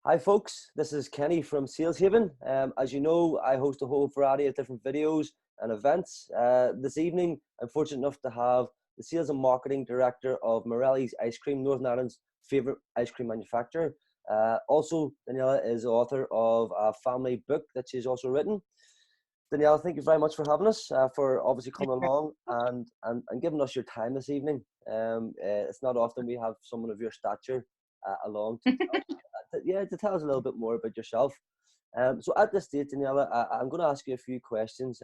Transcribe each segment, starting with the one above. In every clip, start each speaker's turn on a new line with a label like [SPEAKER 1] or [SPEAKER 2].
[SPEAKER 1] Hi folks, this is Kenny from Sales Haven. As you know, I host a whole variety of different videos and events. This evening, I'm fortunate enough to have the Sales and Marketing Director of Morellis Ice Cream, Northern Ireland's favourite ice cream manufacturer. Also, Daniela is the author of a family book that she's also written. Daniela, thank you very much for having us, for obviously coming along and giving us your time this evening. It's not often we have someone of your stature along to tell us a little bit more about yourself. So at this stage, Daniela, I'm going to ask you a few questions.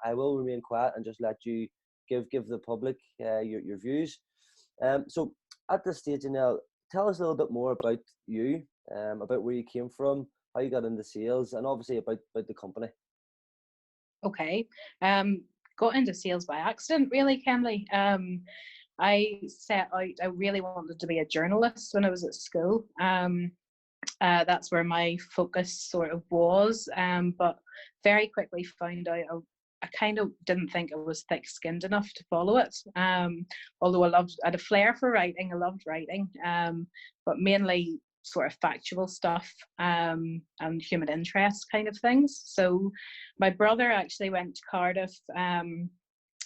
[SPEAKER 1] I will remain quiet and just let you give the public your views. So at this stage, Daniela, tell us a little bit more about you, about where you came from, how you got into sales, and obviously about the company.
[SPEAKER 2] Okay. Got into sales by accident, really, Kenley. I set out, I really wanted to be a journalist when I was at school. That's where my focus sort of was, but very quickly found out I kind of didn't think I was thick-skinned enough to follow it. Although I had a flair for writing, I loved writing, but mainly sort of factual stuff and human interest kind of things. So my brother actually went to Cardiff,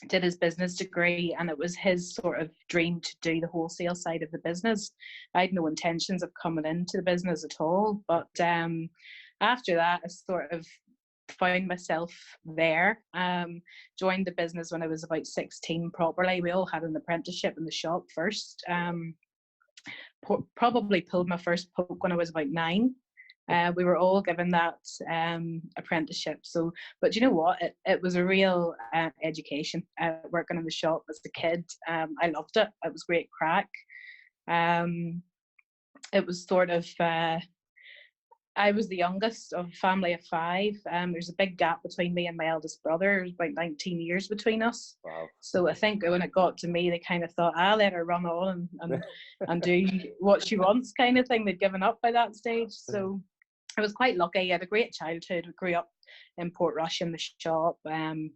[SPEAKER 2] did his business degree, and it was his sort of dream to do the wholesale side of the business. I had no intentions of coming into the business at all, but after that I sort of found myself there. Joined the business when I was about 16 properly. We all had an apprenticeship in the shop first. Probably pulled my first poke when I was about 9. We were all given that apprenticeship. So, but you know what? It was a real education. Working in the shop as a kid, I loved it. It was great crack. It was sort of. I was the youngest of a family of 5. There's a big gap between me and my eldest brother. There's about 19 years between us.
[SPEAKER 1] Wow.
[SPEAKER 2] So I think when it got to me, they kind of thought, let her run on and do what she wants kind of thing. They'd given up by that stage. So I was quite lucky. I had a great childhood. We grew up in Portrush in the shop,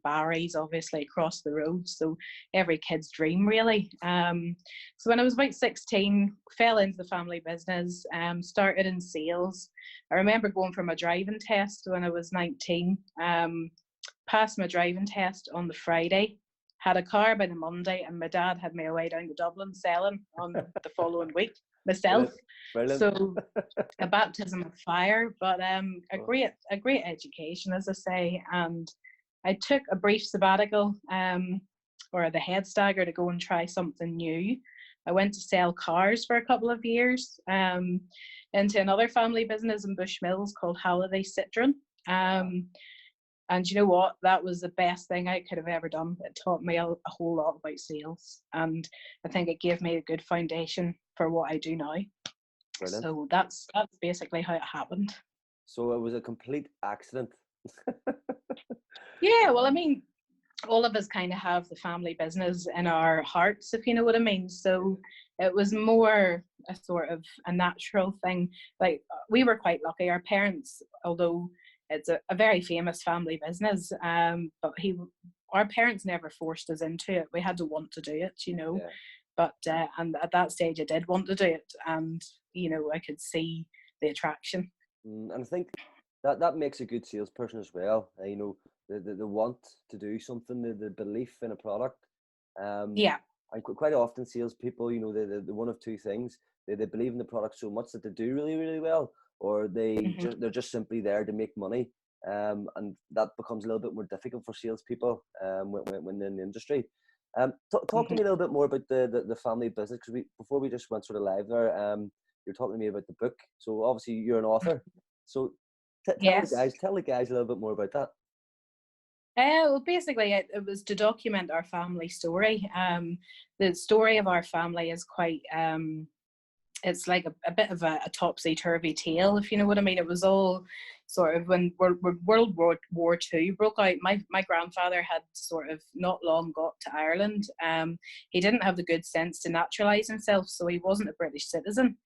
[SPEAKER 2] Barry's obviously across the road. So every kid's dream, really. So when I was about 16, fell into the family business, started in sales. I remember going for my driving test when I was 19, passed my driving test on the Friday, had a car by the Monday, and my dad had me away down to Dublin selling on the following week myself.
[SPEAKER 1] Brilliant.
[SPEAKER 2] So a baptism of fire, but a great education, as I say. And I took a brief sabbatical, or the head stagger, to go and try something new. I went to sell cars for a couple of years, into another family business in Bushmills called Halliday Citroen. And you know what? That was the best thing I could have ever done. It taught me a whole lot about sales, and I think it gave me a good foundation for what I do now. Brilliant. So that's basically how it happened.
[SPEAKER 1] So it was a complete accident.
[SPEAKER 2] Yeah, well, I mean, all of us kind of have the family business in our hearts, if you know what I mean. So it was more a sort of a natural thing. Like, we were quite lucky. Our parents, although it's a very famous family business, but our parents never forced us into it. We had to want to do it, you know. Yeah. But and at that stage, I did want to do it, and you know, I could see the attraction.
[SPEAKER 1] And I think that makes a good salesperson as well. You know, the want to do something, the belief in a product.
[SPEAKER 2] Yeah.
[SPEAKER 1] And quite often, salespeople, you know, the one of two things: they believe in the product so much that they do really, really well, or they're just simply there to make money. And that becomes a little bit more difficult for salespeople when they're in the industry. Talk to me a little bit more about the family business, because before we just went sort of live there, you're talking to me about the book. So obviously you're an author. So tell the guys a little bit more about that.
[SPEAKER 2] Well, basically, it was to document our family story. The story of our family is quite. It's like a bit of a topsy-turvy tale, if you know what I mean. It was all sort of when World War II broke out. My grandfather had sort of not long got to Ireland. He didn't have the good sense to naturalise himself, so he wasn't a British citizen.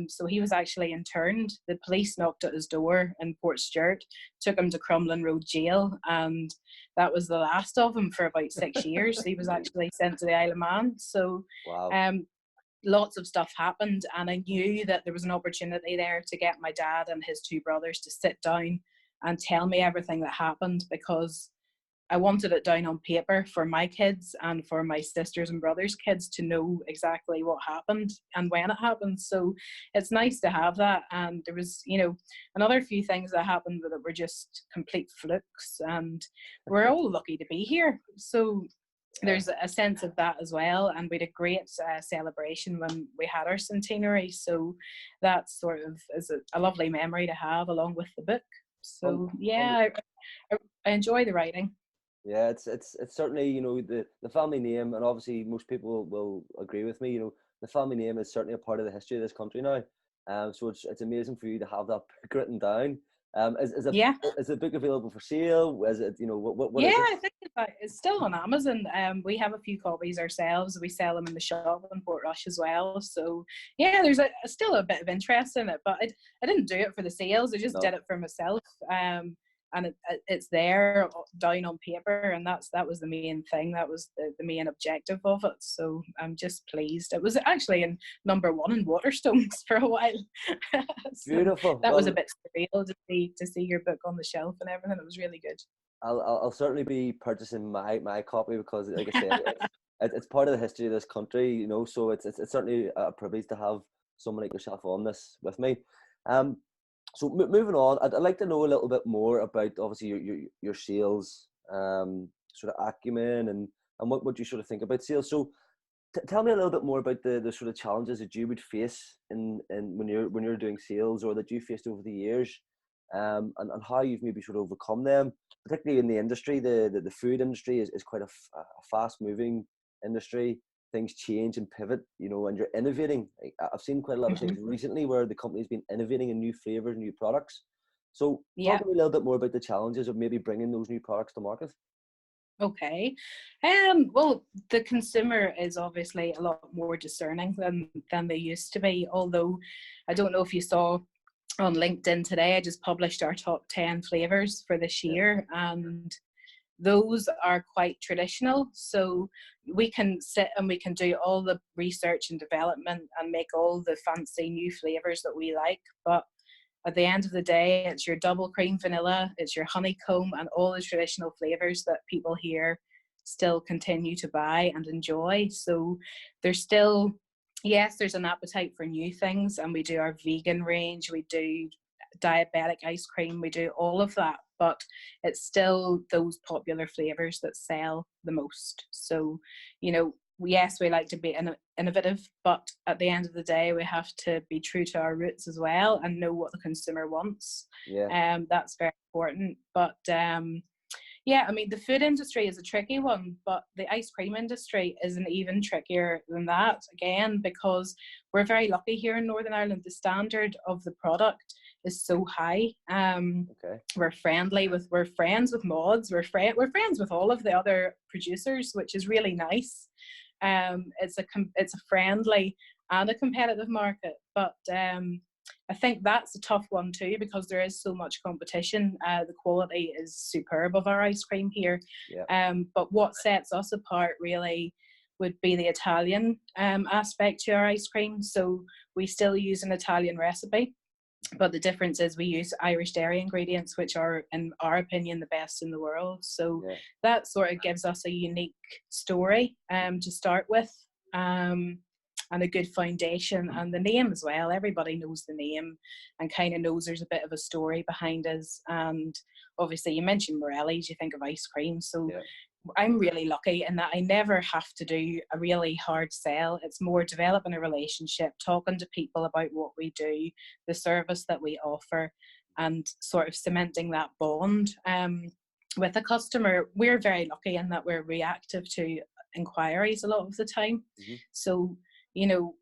[SPEAKER 2] So he was actually interned. The police knocked at his door in Portstewart, took him to Crumlin Road Jail, and that was the last of him for about 6 years. He was actually sent to the Isle of Man. So, wow. lots of stuff happened, and I knew that there was an opportunity there to get my dad and his two brothers to sit down and tell me everything that happened, because I wanted it down on paper for my kids and for my sisters and brothers' kids to know exactly what happened and when it happened. So it's nice to have that. And there was, another few things that happened that were just complete flukes, and we're all lucky to be here. So there's a sense of that as well. And we had a great celebration when we had our centenary. So that sort of is a lovely memory to have along with the book. So yeah, I enjoy the writing.
[SPEAKER 1] Yeah, it's certainly, the family name, and obviously most people will agree with me, the family name is certainly a part of the history of this country now. So it's amazing for you to have that book written down. Is the book available for sale? Is it, what
[SPEAKER 2] yeah,
[SPEAKER 1] is it?
[SPEAKER 2] I think it's still on Amazon. We have a few copies ourselves. We sell them in the shop in Portrush as well. So yeah, there's still a bit of interest in it, but I didn't do it for the sales. I just did it for myself. And it's there down on paper, and that was the main thing. That was the main objective of it. So I'm just pleased. It was actually in #1 in Waterstones for a while. So
[SPEAKER 1] Beautiful.
[SPEAKER 2] that was a bit surreal to see your book on the shelf and everything. It was really good.
[SPEAKER 1] I'll certainly be purchasing my copy, because, like I said, it's part of the history of this country, So it's certainly a privilege to have someone like yourself on this with me. So moving on, I'd like to know a little bit more about, obviously, your sales sort of acumen, and what you sort of think about sales. So tell me a little bit more about the sort of challenges that you would face in when you're doing sales, or that you faced over the years, and how you've maybe sort of overcome them. Particularly in the industry, the food industry is quite a fast moving industry. Things change and pivot, and you're innovating. I've seen quite a lot of things recently where the company's been innovating in new flavors, new products. So talk to me a little bit more about the challenges of maybe bringing those new products to market.
[SPEAKER 2] Okay. Well, the consumer is obviously a lot more discerning than they used to be. Although I don't know if you saw on LinkedIn today, I just published our top 10 flavors for this year, and those are quite traditional. So we can sit and we can do all the research and development and make all the fancy new flavors that we like. But at the end of the day, it's your double cream vanilla, it's your honeycomb, and all the traditional flavors that people here still continue to buy and enjoy. So there's still, yes, there's an appetite for new things, and we do our vegan range, we do diabetic ice cream, we do all of that, but it's still those popular flavors that sell the most. So, yes, we like to be innovative, but at the end of the day, we have to be true to our roots as well and know what the consumer wants. That's very important. But yeah, I mean, the food industry is a tricky one, but the ice cream industry is an even trickier than that, again, because we're very lucky here in Northern Ireland. The standard of the product is so high. We're friends with mods, we're friends with all of the other producers, which is really nice. It's a friendly and a competitive market, but I think that's a tough one too, because there is so much competition. The quality is superb of our ice cream here. But what sets us apart really would be the Italian aspect to our ice cream. So we still use an Italian recipe, but the difference is we use Irish dairy ingredients, which are, in our opinion, the best in the world. So that sort of gives us a unique story to start with. And a good foundation, and the name as well. Everybody knows the name and kind of knows there's a bit of a story behind us. And obviously, you mentioned Morellis, you think of ice cream. So I'm really lucky in that I never have to do a really hard sell. It's more developing a relationship, talking to people about what we do, the service that we offer, and sort of cementing that bond with a customer. We're very lucky in that we're reactive to inquiries a lot of the time. So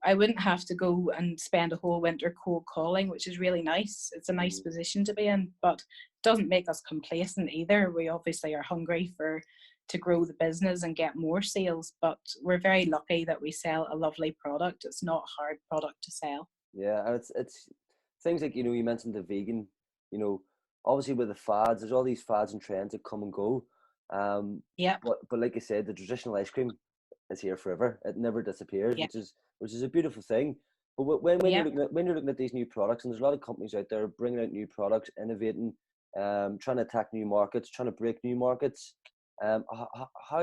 [SPEAKER 2] I wouldn't have to go and spend a whole winter cold calling, which is really nice. It's a nice position to be in, but it doesn't make us complacent either. We obviously are hungry to grow the business and get more sales, but we're very lucky that we sell a lovely product. It's not a hard product to sell.
[SPEAKER 1] Yeah, and it's things like, you mentioned the vegan, obviously with the fads, there's all these fads and trends that come and go. But like I said, the traditional ice cream, is here forever. It never disappears,
[SPEAKER 2] Yeah.
[SPEAKER 1] which is a beautiful thing. But when
[SPEAKER 2] Yeah.
[SPEAKER 1] you're looking at these new products, and there's a lot of companies out there bringing out new products, innovating, trying to attack new markets, trying to break new markets. How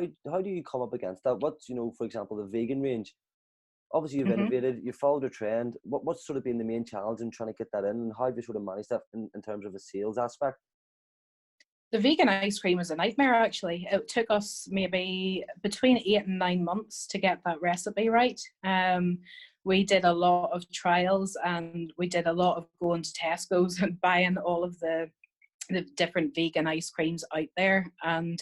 [SPEAKER 1] do you come up against that? What's, for example, the vegan range? Obviously, you've
[SPEAKER 2] Hmm.
[SPEAKER 1] innovated, you've followed a trend. What's sort of been the main challenge in trying to get that in, and how have you sort of managed that in terms of a sales aspect?
[SPEAKER 2] The vegan ice cream was a nightmare, actually. It took us maybe between 8 and 9 months to get that recipe right. We did a lot of trials, and we did a lot of going to Tesco's and buying all of the different vegan ice creams out there. And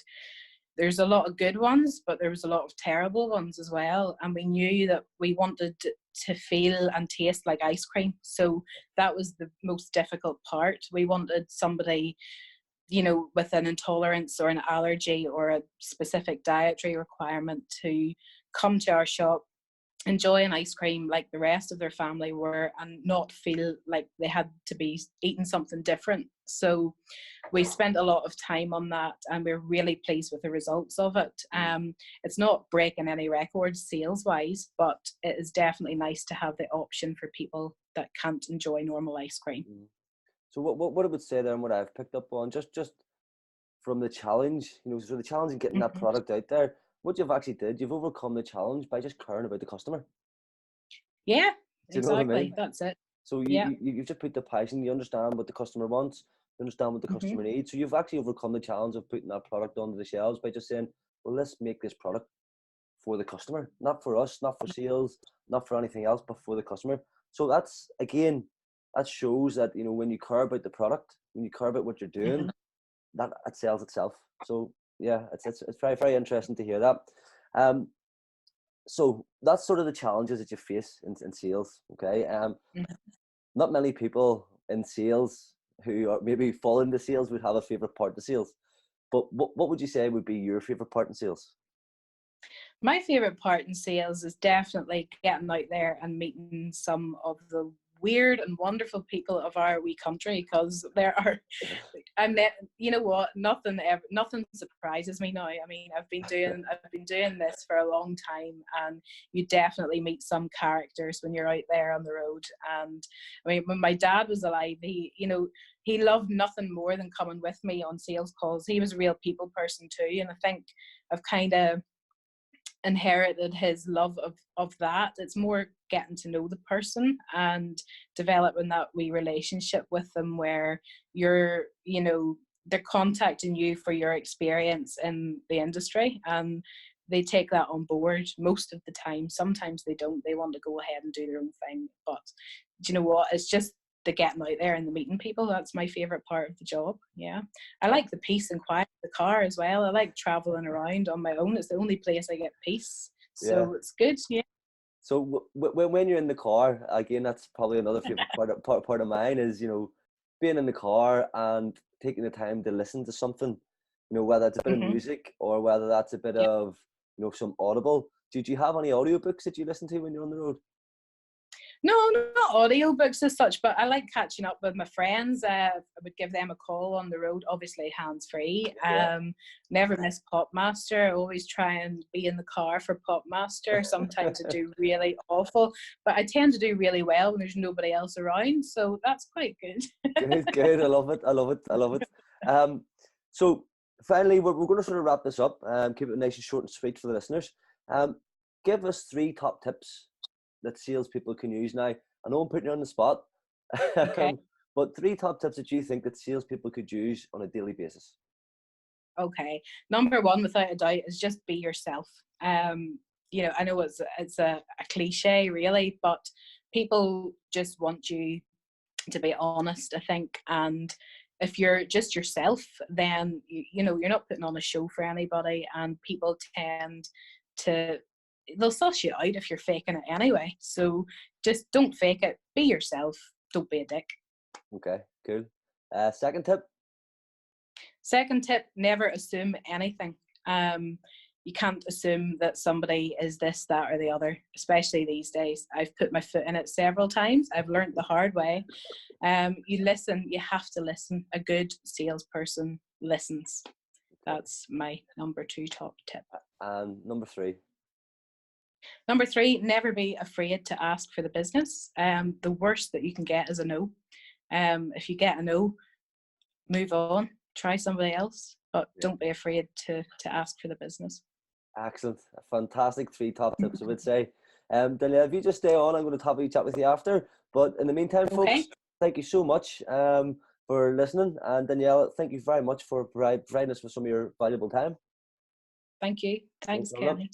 [SPEAKER 2] there's a lot of good ones, but there was a lot of terrible ones as well. And we knew that we wanted to feel and taste like ice cream. So that was the most difficult part. We wanted somebody, with an intolerance or an allergy or a specific dietary requirement to come to our shop, enjoy an ice cream like the rest of their family were, and not feel like they had to be eating something different. So we spent a lot of time on that, and we're really pleased with the results of it. It's not breaking any records sales wise, but it is definitely nice to have the option for people that can't enjoy normal ice cream.
[SPEAKER 1] So what I would say there, and what I've picked up on, just from the challenge, so the challenge in getting that
[SPEAKER 2] Hmm.
[SPEAKER 1] product out there, what you've actually did, you've overcome the challenge by just caring about the customer.
[SPEAKER 2] Yeah,
[SPEAKER 1] Do you know what I
[SPEAKER 2] exactly.
[SPEAKER 1] mean?
[SPEAKER 2] That's it.
[SPEAKER 1] So
[SPEAKER 2] Yeah.
[SPEAKER 1] you've just put the passion, you understand what the customer wants, you understand what the
[SPEAKER 2] Hmm.
[SPEAKER 1] customer needs. So you've actually overcome the challenge of putting that product onto the shelves by just saying, well, let's make this product for the customer, not for us, not for sales, not for anything else, but for the customer. So that's, again, that shows that, when you care about the product, when you care about what you're doing,
[SPEAKER 2] Hmm.
[SPEAKER 1] that it sells itself. So yeah, it's very, very interesting to hear that. Um, so that's sort of the challenges that you face in sales. Okay. Not many people in sales who are maybe fall into sales would have a favorite part of sales. But what would you say would be your favorite part in sales?
[SPEAKER 2] My favorite part in sales is definitely getting out there and meeting some of the weird and wonderful people of our wee country, because there are, you know what, nothing surprises me now. I mean, I've been doing this for a long time, and you definitely meet some characters when you're out there on the road. And I mean, when my dad was alive, he loved nothing more than coming with me on sales calls. He was a real people person too, and I think I've kind of inherited his love of that. It's more getting to know the person and developing that wee relationship with them, where they're contacting you for your experience in the industry, and they take that on board most of the time. Sometimes they don't, they want to go ahead and do their own thing. But do you know what, it's just the getting out there and the meeting people. That's my favorite part of the job. Yeah, I like the peace and quiet of the car as well. I like traveling around on my own. It's the only place I get peace,
[SPEAKER 1] Yeah.
[SPEAKER 2] so it's good. Yeah.
[SPEAKER 1] So when you're in the car, again, that's probably another favorite part of mine is, being in the car and taking the time to listen to something, whether it's a bit of
[SPEAKER 2] Hmm.
[SPEAKER 1] music or whether that's a bit
[SPEAKER 2] Yeah.
[SPEAKER 1] of, some audible. Do you have any audiobooks that you listen to when you're on the road?
[SPEAKER 2] No, not audiobooks as such, but I like catching up with my friends. I would give them a call on the road, obviously hands free.
[SPEAKER 1] Yeah.
[SPEAKER 2] Never miss Popmaster. I always try and be in the car for Popmaster. Sometimes I do really awful, but I tend to do really well when there's nobody else around. So that's quite good.
[SPEAKER 1] Good, good. I love it. I love it. I love it. So finally, we're going to sort of wrap this up. Keep it nice and short and sweet for the listeners. Um, give us 3 top tips that salespeople can use. Now, I know I'm putting you on the spot,
[SPEAKER 2] Okay.
[SPEAKER 1] but 3 top tips that you think that salespeople could use on a daily basis.
[SPEAKER 2] Okay. Number one, without a doubt, is just be yourself. I know it's a cliche, really, but people just want you to be honest, I think. And if you're just yourself, then you're not putting on a show for anybody, and people tend to, they'll suss you out if you're faking it anyway. So just don't fake it. Be yourself. Don't be a dick.
[SPEAKER 1] Okay, cool. Second tip.
[SPEAKER 2] Second tip, never assume anything. You can't assume that somebody is this, that, or the other, especially these days. I've put my foot in it several times. I've learned the hard way. You listen, you have to listen. A good salesperson listens.
[SPEAKER 1] Okay.
[SPEAKER 2] That's my number 2 top tip.
[SPEAKER 1] And number 3.
[SPEAKER 2] Number 3, never be afraid to ask for the business. The worst that you can get is a no. If you get a no, move on, try somebody else, but don't be afraid to ask for the business.
[SPEAKER 1] Excellent. Fantastic 3 top tips, I would say. Daniela, if you just stay on, I'm going to have a chat with you after. But in the meantime,
[SPEAKER 2] Okay.
[SPEAKER 1] folks, thank you so much for listening. And Daniela, thank you very much for providing us with some of your valuable time.
[SPEAKER 2] Thank you. Thanks, Kenny.